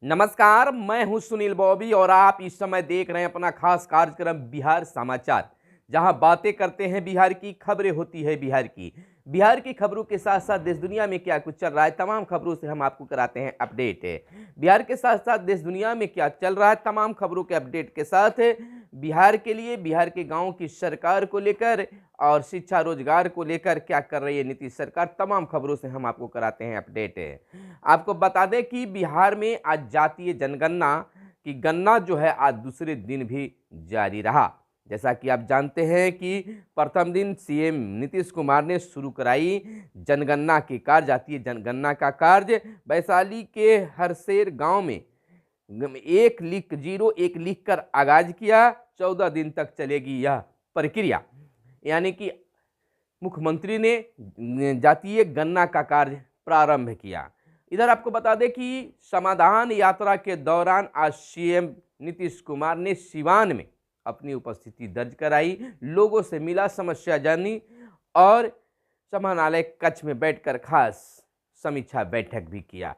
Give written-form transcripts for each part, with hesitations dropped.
नमस्कार, मैं हूं सुनील बॉबी और आप इस समय देख रहे हैं अपना खास कार्यक्रम बिहार समाचार, जहां बातें करते हैं बिहार की, खबरें होती है बिहार की खबरों के साथ साथ देश दुनिया में क्या कुछ चल रहा है तमाम खबरों से हम आपको कराते हैं अपडेट। बिहार के साथ साथ देश दुनिया में क्या चल रहा है तमाम खबरों के अपडेट के साथ बिहार के लिए, बिहार के गाँव की सरकार को लेकर और शिक्षा रोजगार को लेकर क्या कर रही है नीतीश सरकार, तमाम खबरों से हम आपको कराते हैं अपडेट। आपको बता दें कि बिहार में आज जातीय जनगणना की गणना जो है आज दूसरे दिन भी जारी रहा। जैसा कि आप जानते हैं कि प्रथम दिन सीएम नीतीश कुमार ने शुरू कराई जनगणना के कार्य, जातीय जनगणना का कार्य। वैशाली के हरसेर गांव में 1 लिख कर आगाज किया। 14 दिन तक चलेगी यह प्रक्रिया, यानी कि मुख्यमंत्री ने जातीय गणना का कार्य प्रारंभ किया। इधर आपको बता दें कि समाधान यात्रा के दौरान आज सीएम नीतीश कुमार ने सिवान में अपनी उपस्थिति दर्ज कराई, लोगों से मिला, समस्या जानी और समाहरणालय कक्ष में बैठकर खास समीक्षा बैठक भी किया।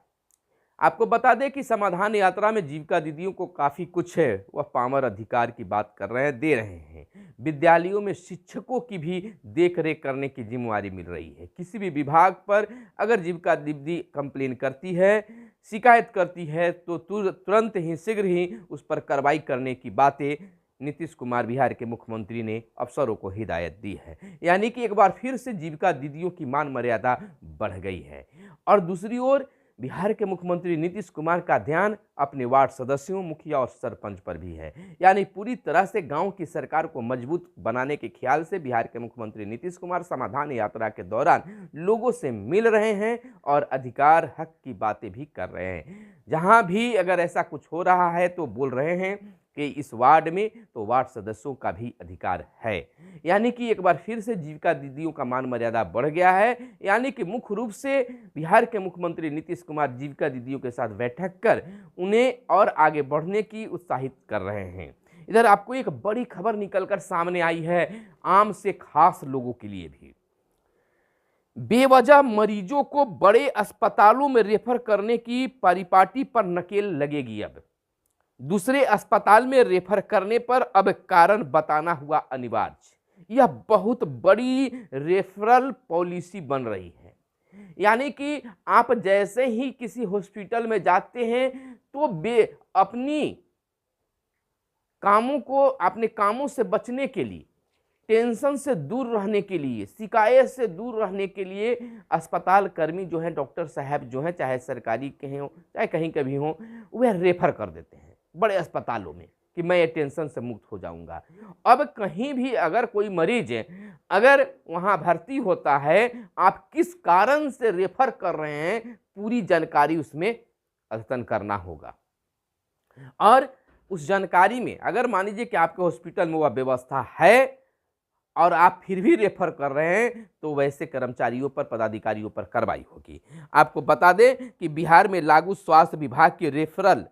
आपको बता दें कि समाधान यात्रा में जीविका दीदियों को काफ़ी कुछ है वह पामर अधिकार की बात कर रहे हैं, दे रहे हैं। विद्यालयों में शिक्षकों की भी देखरेख करने की जिम्मेवारी मिल रही है। किसी भी विभाग पर अगर जीविका दीदी कंप्लेन करती है, शिकायत करती है तो तुरंत ही, शीघ्र ही उस पर कार्रवाई करने की बातें नीतीश कुमार बिहार के मुख्यमंत्री ने अफसरों को हिदायत दी है। यानी कि एक बार फिर से जीविका दीदियों की मान मर्यादा बढ़ गई है। और दूसरी ओर बिहार के मुख्यमंत्री नीतीश कुमार का ध्यान अपने वार्ड सदस्यों, मुखिया और सरपंच पर भी है। यानी पूरी तरह से गांव की सरकार को मजबूत बनाने के ख्याल से बिहार के मुख्यमंत्री नीतीश कुमार समाधान यात्रा के दौरान लोगों से मिल रहे हैं और अधिकार हक की बातें भी कर रहे हैं। जहां भी अगर ऐसा कुछ हो रहा है तो बोल रहे हैं कि इस वार्ड में तो वार्ड सदस्यों का भी अधिकार है। यानी कि एक बार फिर से जीविका दीदियों का मान मर्यादा बढ़ गया है। यानी कि मुख्य रूप से बिहार के मुख्यमंत्री नीतीश कुमार जीविका दीदियों के साथ बैठक कर उन्हें और आगे बढ़ने की उत्साहित कर रहे हैं। इधर आपको एक बड़ी खबर निकलकर सामने आई है आम से खास लोगों के लिए भी। बेवजह मरीजों को बड़े अस्पतालों में रेफर करने की परिपाटी पर नकेल लगेगी। अब दूसरे अस्पताल में रेफर करने पर अब कारण बताना हुआ अनिवार्य। यह बहुत बड़ी रेफरल पॉलिसी बन रही है। यानी कि आप जैसे ही किसी हॉस्पिटल में जाते हैं तो अपने कामों से बचने के लिए, टेंशन से दूर रहने के लिए, शिकायत से दूर रहने के लिए अस्पताल कर्मी जो हैं, डॉक्टर साहब जो हैं, चाहे सरकारी के हों चाहे कहीं के भी हों, वह रेफर कर देते हैं बड़े अस्पतालों में कि मैं ये टेंशन से मुक्त हो जाऊंगा। अब कहीं भी अगर कोई मरीज अगर वहां भर्ती होता है, आप किस कारण से रेफर कर रहे हैं पूरी जानकारी उसमें अद्यतन करना होगा। और उस जानकारी में अगर मान लीजिए कि आपके हॉस्पिटल में वह व्यवस्था है और आप फिर भी रेफर कर रहे हैं तो वैसे कर्मचारियों पर, पदाधिकारियों पर कार्रवाई होगी। आपको बता दें कि बिहार में लागू स्वास्थ्य विभाग की रेफरल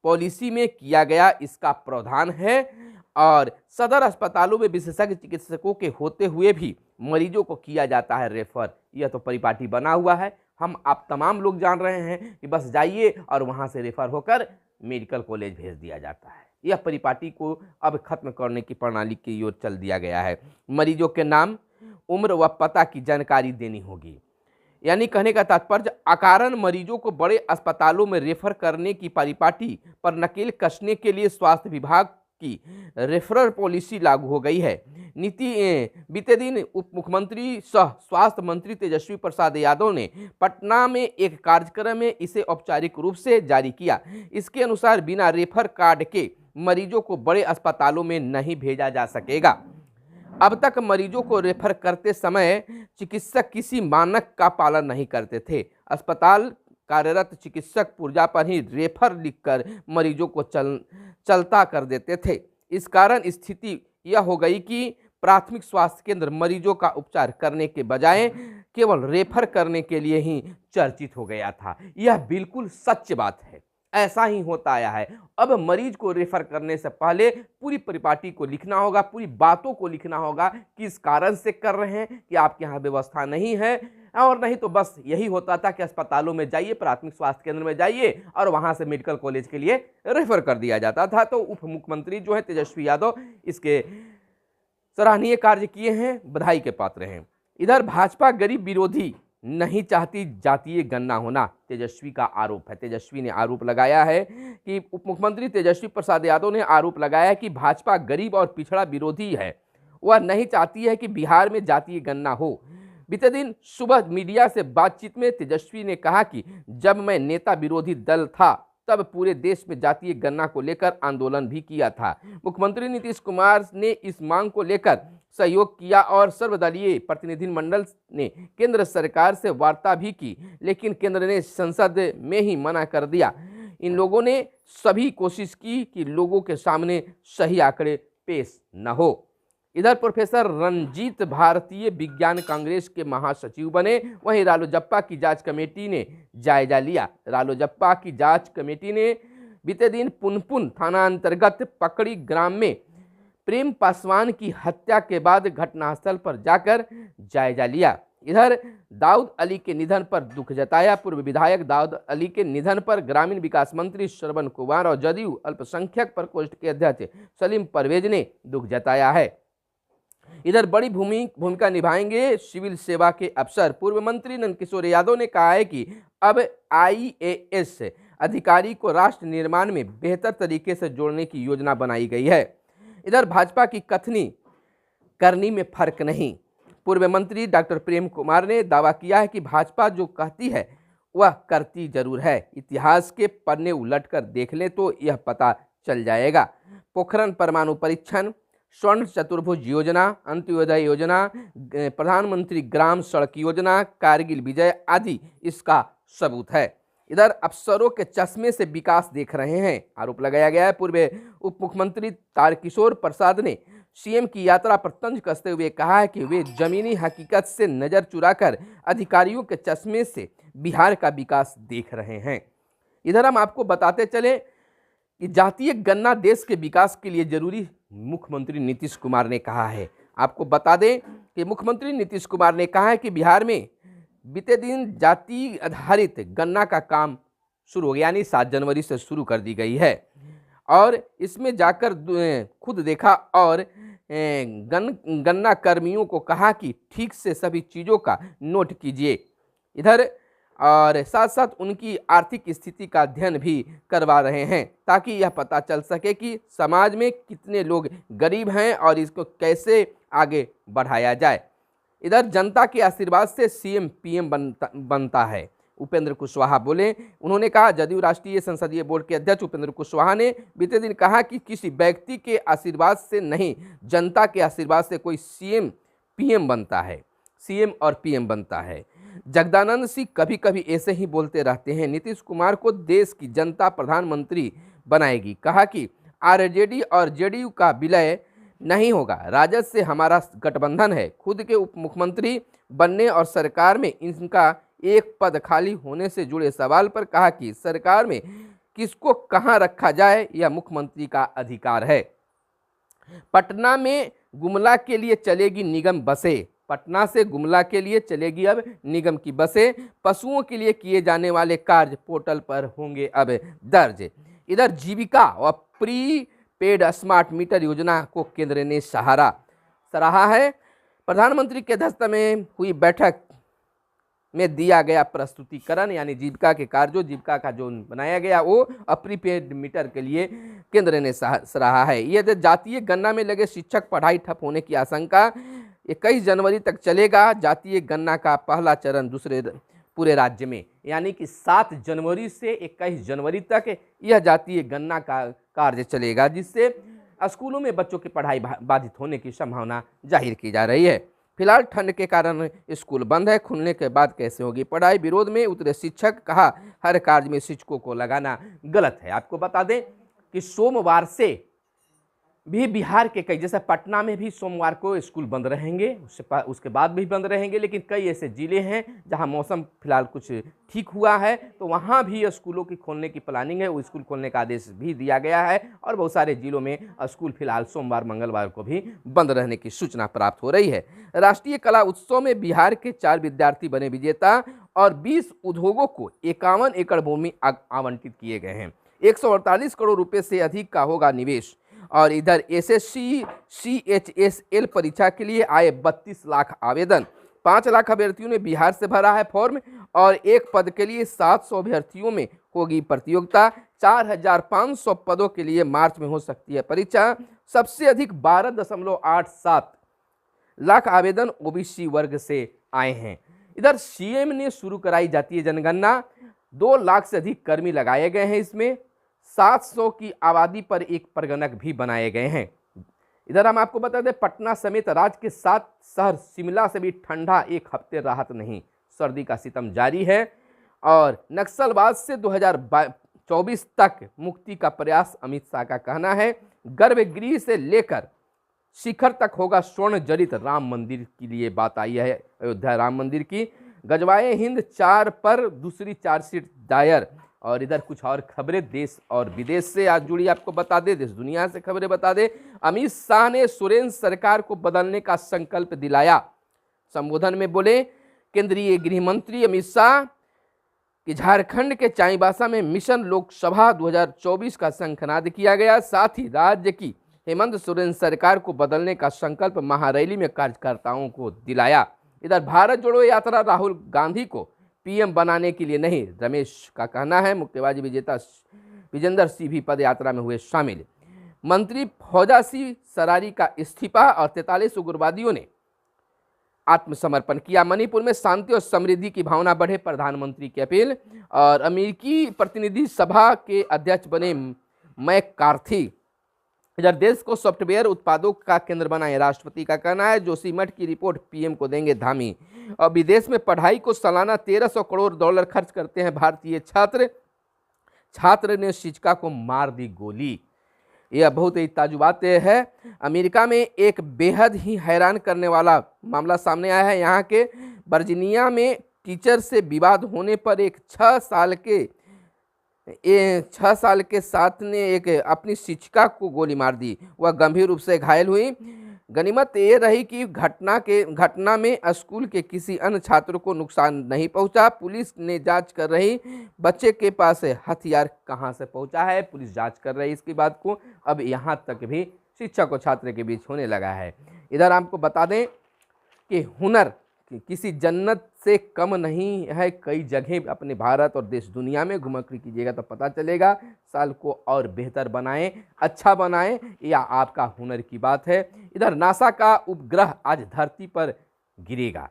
पॉलिसी में किया गया इसका प्रावधान है और सदर अस्पतालों में विशेषज्ञ चिकित्सकों के होते हुए भी मरीजों को किया जाता है रेफर। यह तो परिपाटी बना हुआ है, आप तमाम लोग जान रहे हैं कि बस जाइए और वहां से रेफर होकर मेडिकल कॉलेज भेज दिया जाता है। यह परिपाटी को अब खत्म करने की प्रणाली की ओर चल दिया गया है। मरीजों के नाम, उम्र व पता की जानकारी देनी होगी। यानी कहने का तात्पर्य अकारण मरीजों को बड़े अस्पतालों में रेफर करने की परिपाटी पर नकेल कसने के लिए स्वास्थ्य विभाग की रेफरल पॉलिसी लागू हो गई है। बीते दिन उप मुख्यमंत्री सह स्वास्थ्य मंत्री तेजस्वी प्रसाद यादव ने पटना में एक कार्यक्रम में इसे औपचारिक रूप से जारी किया। इसके अनुसार बिना रेफर कार्ड के मरीजों को बड़े अस्पतालों में नहीं भेजा जा सकेगा। अब तक मरीजों को रेफर करते समय चिकित्सक किसी मानक का पालन नहीं करते थे। अस्पताल कार्यरत चिकित्सक पुर्जा पर ही रेफर लिखकर मरीजों को चलता कर देते थे। इस कारण स्थिति यह हो गई कि प्राथमिक स्वास्थ्य केंद्र मरीजों का उपचार करने के बजाय केवल रेफर करने के लिए ही चर्चित हो गया था। यह बिल्कुल सच बात है, ऐसा ही होता आया है। अब मरीज को रेफर करने से पहले पूरी परिपाटी को लिखना होगा, पूरी बातों को लिखना होगा, किस कारण से कर रहे हैं, कि आपके यहाँ व्यवस्था नहीं है, और नहीं तो बस यही होता था कि अस्पतालों में जाइए, प्राथमिक स्वास्थ्य केंद्र में जाइए और वहां से मेडिकल कॉलेज के लिए रेफर कर दिया जाता था। तो उप मुख्यमंत्री जो है तेजस्वी यादव इसके सराहनीय कार्य किए हैं, बधाई के पात्र हैं। इधर भाजपा गरीब विरोधी, नहीं चाहती जातीय गणना होना, तेजस्वी का आरोप है। तेजस्वी ने आरोप लगाया है कि उप मुख्यमंत्री तेजस्वी प्रसाद यादव ने आरोप लगाया कि भाजपा गरीब और पिछड़ा विरोधी है, वह नहीं चाहती है कि बिहार में जातीय गणना हो। बीते दिन सुबह मीडिया से बातचीत में तेजस्वी ने कहा कि जब मैं नेता विरोधी दल था तब पूरे देश में जातीय गणना को लेकर आंदोलन भी किया था। मुख्यमंत्री नीतीश कुमार ने इस मांग को लेकर सहयोग किया और सर्वदलीय प्रतिनिधिमंडल ने केंद्र सरकार से वार्ता भी की, लेकिन केंद्र ने संसद में ही मना कर दिया। इन लोगों ने सभी कोशिश की कि लोगों के सामने सही आंकड़े पेश न हो। इधर प्रोफेसर रंजीत भारतीय विज्ञान कांग्रेस के महासचिव बने, वहीं रालोजप्पा की जांच कमेटी ने जायजा लिया। रालोजप्पा की जांच कमेटी ने बीते दिन पुनपुन थाना अंतर्गत पकड़ी ग्राम में प्रेम पासवान की हत्या के बाद घटनास्थल पर जाकर जायजा लिया। इधर दाऊद अली के निधन पर दुख जताया। पूर्व विधायक दाऊद अली के निधन पर ग्रामीण विकास मंत्री श्रवण कुमार और जदयू अल्पसंख्यक प्रकोष्ठ के अध्यक्ष सलीम परवेज ने दुख जताया है। इधर बड़ी भूमिका निभाएंगे सिविल सेवा के अफसर। पूर्व मंत्री नंदकिशोर यादव ने कहा है कि अब IAS अधिकारी को राष्ट्र निर्माण में बेहतर तरीके से जोड़ने की योजना बनाई गई है। इधर भाजपा की कथनी करनी में फर्क नहीं। पूर्व मंत्री डॉक्टर प्रेम कुमार ने दावा किया है कि भाजपा जो कहती है वह करती जरूर है। इतिहास के पन्ने उलटकर देख लें तो यह पता चल जाएगा। पोखरण परमाणु परीक्षण, स्वर्ण चतुर्भुज योजना, अंत्योदय योजना, प्रधानमंत्री ग्राम सड़क योजना, कारगिल विजय आदि इसका सबूत है। इधर अफसरों के चश्मे से विकास देख रहे हैं, आरोप लगाया गया है। पूर्व उप मुख्यमंत्री तारकिशोर प्रसाद ने सीएम की यात्रा पर तंज कसते हुए कहा है कि वे जमीनी हकीकत से नजर चुराकर अधिकारियों के चश्मे से बिहार का विकास देख रहे हैं। इधर हम आपको बताते चले कि जातीय गणना देश के विकास के लिए जरूरी, मुख्यमंत्री नीतीश कुमार ने कहा है। आपको बता दें कि मुख्यमंत्री नीतीश कुमार ने कहा है कि बिहार में बीते दिन जाति आधारित गणना का काम शुरू हो गया, यानी 7 जनवरी से शुरू कर दी गई है और इसमें जाकर खुद देखा और गणना कर्मियों को कहा कि ठीक से सभी चीज़ों का नोट कीजिए। इधर और साथ साथ उनकी आर्थिक स्थिति का अध्ययन भी करवा रहे हैं ताकि यह पता चल सके कि समाज में कितने लोग गरीब हैं और इसको कैसे आगे बढ़ाया जाए। इधर जनता के आशीर्वाद से सीएम पीएम बनता है, उपेंद्र कुशवाहा बोले। उन्होंने कहा, जदयू राष्ट्रीय संसदीय बोर्ड के अध्यक्ष उपेंद्र कुशवाहा ने बीते दिन कहा कि किसी व्यक्ति के आशीर्वाद से नहीं, जनता के आशीर्वाद से कोई सीएम पीएम बनता है, सीएम और पीएम बनता है। जगदानंद सिंह कभी कभी ऐसे ही बोलते रहते हैं। नीतीश कुमार को देश की जनता प्रधानमंत्री बनाएगी। कहा कि आरजेडी और जेडीयू का विलय नहीं होगा, राजद से हमारा गठबंधन है। खुद के उप मुख्यमंत्री बनने और सरकार में इनका एक पद खाली होने से जुड़े सवाल पर कहा कि सरकार में किसको कहां रखा जाए यह मुख्यमंत्री का अधिकार है। पटना में गुमला के लिए चलेगी निगम बसें। पटना से गुमला के लिए चलेगी अब निगम की बसें। पशुओं के लिए किए जाने वाले कार्य पोर्टल पर होंगे अब दर्ज। इधर जीविका और प्री पेड स्मार्ट मीटर योजना को केंद्र ने सराहा है। प्रधानमंत्री की अध्यक्षता में हुई बैठक में दिया गया प्रस्तुतिकरण, यानी जीविका के कार्यों, जीविका का जो बनाया गया वो प्रीपेड मीटर के लिए केंद्र ने सराहा है। ये जातीय गणना में लगे शिक्षक पढ़ाई ठप होने की आशंका, 21 जनवरी तक चलेगा जातीय गणना का पहला चरण दूसरे पूरे राज्य में, यानी कि 7 जनवरी से 21 जनवरी तक यह जातीय गणना का कार्य चलेगा, जिससे स्कूलों में बच्चों की पढ़ाई बाधित होने की संभावना जाहिर की जा रही है। फिलहाल ठंड के कारण स्कूल बंद है, खुलने के बाद कैसे होगी पढ़ाई, विरोध में उतरे शिक्षक। कहा, हर कार्य में शिक्षकों को लगाना गलत है। आपको बता दें कि सोमवार से भी बिहार के कई, जैसे पटना में भी सोमवार को स्कूल बंद रहेंगे, उसके बाद भी बंद रहेंगे, लेकिन कई ऐसे ज़िले हैं जहां मौसम फिलहाल कुछ ठीक हुआ है, तो वहां भी स्कूलों की खोलने की प्लानिंग है। वो स्कूल खोलने का आदेश भी दिया गया है और बहुत सारे ज़िलों में स्कूल फिलहाल सोमवार मंगलवार को भी बंद रहने की सूचना प्राप्त हो रही है। राष्ट्रीय कला उत्सव में बिहार के 4 विद्यार्थी बने विजेता और 20 उद्योगों को 51 एकड़ भूमि आवंटित किए गए हैं। 148 करोड़ रुपए से अधिक का होगा निवेश। और इधर एसएससी CHSL परीक्षा के लिए आए 32 लाख आवेदन। 5 लाख अभ्यर्थियों ने बिहार से भरा है फॉर्म और एक पद के लिए 700 अभ्यर्थियों में होगी प्रतियोगिता। 4500 पदों के लिए मार्च में हो सकती है परीक्षा। सबसे अधिक 12.87 लाख आवेदन ओबीसी वर्ग से आए हैं। इधर सीएम ने शुरू कराई जाती है जनगणना। 2 लाख से अधिक कर्मी लगाए गए हैं इसमें। 700 की आबादी पर एक परगणक भी बनाए गए हैं। इधर हम आपको बता दें, पटना समेत राज्य के 7 शहर शिमला से भी ठंडा एक हफ्ते राहत नहीं, सर्दी का सितम जारी है। और नक्सलवाद से 2024 तक मुक्ति का प्रयास, अमित शाह का कहना है। गर्भगृह से लेकर शिखर तक होगा स्वर्ण जड़ित राम मंदिर के लिए बात आई है, अयोध्या राम मंदिर की। गजवाए हिंद 4 पर दूसरी चार्जशीट दायर। और इधर कुछ और खबरें देश और विदेश से आज जुड़ी आपको बता दे, देश दुनिया से खबरें बता दे। अमित शाह ने सोरेन सरकार को बदलने का संकल्प दिलाया। संबोधन में बोले, केंद्रीय गृह मंत्री अमित शाह कि झारखंड के चाईबासा में मिशन लोकसभा 2024 का शंखनाद किया गया। साथ ही राज्य की हेमंत सोरेन सरकार को बदलने का संकल्प महारैली में कार्यकर्ताओं को दिलाया। इधर भारत जोड़ो यात्रा राहुल गांधी को पीएम बनाने के लिए नहीं, रमेश का कहना है। मुक्केबाजी विजेता विजेंदर सिंह भी पद यात्रा में हुए शामिल। मंत्री फौजा सिंह सरारी का इस्तीफा और 43 उग्रवादियों ने आत्मसमर्पण किया। मणिपुर में शांति और समृद्धि की भावना बढ़े, प्रधानमंत्री की अपील। और अमेरिकी प्रतिनिधि सभा के अध्यक्ष बने मैककार्थी। इधर देश को सॉफ्टवेयर उत्पादों का केंद्र बनाए, राष्ट्रपति का कहना है। जोशीमठ की रिपोर्ट पीएम को देंगे धामी। और विदेश में पढ़ाई को सालाना 1300 करोड़ डॉलर खर्च करते हैं भारतीय छात्र। छात्र ने शिक्षिका को मार दी गोली। यह बहुत ही ताजुबात है। अमेरिका में एक बेहद ही हैरान करने वाला मामला सामने आया है। यहाँ के वर्जीनिया में टीचर से विवाद होने पर एक 6 साल के साथ ने एक अपनी शिक्षिका को गोली मार दी। वह गंभीर रूप से घायल हुई। गनीमत ये रही कि घटना में स्कूल के किसी अन्य छात्र को नुकसान नहीं पहुंचा। पुलिस ने जांच कर रही बच्चे के पास हथियार कहां से पहुंचा है, पुलिस जांच कर रही इसकी बात को। अब यहां तक भी शिक्षक और छात्र के बीच होने लगा है। इधर आपको बता दें कि हुनर किसी जन्नत से कम नहीं है। कई जगह अपने भारत और देश दुनिया में घुमक्री कीजिएगा तो पता चलेगा। साल को और बेहतर बनाएं, अच्छा बनाएं, या आपका हुनर की बात है। इधर नासा का उपग्रह आज धरती पर गिरेगा।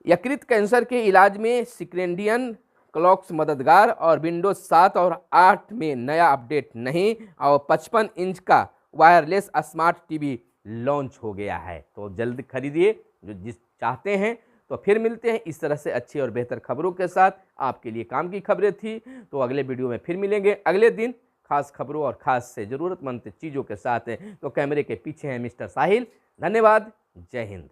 यकृत कैंसर के इलाज में सिक्रेंडियन क्लॉक्स मददगार। और विंडोज 7 और 8 में नया अपडेट नहीं। और 55 इंच का वायरलेस स्मार्ट टीवी लॉन्च हो गया है, तो जल्द खरीदिए जो जिस चाहते हैं। तो फिर मिलते हैं इस तरह से अच्छी और बेहतर खबरों के साथ। आपके लिए काम की खबरें थी, तो अगले वीडियो में फिर मिलेंगे अगले दिन खास खबरों और खास से ज़रूरतमंद चीज़ों के साथ। तो कैमरे के पीछे हैं मिस्टर साहिल। धन्यवाद। जय हिंद।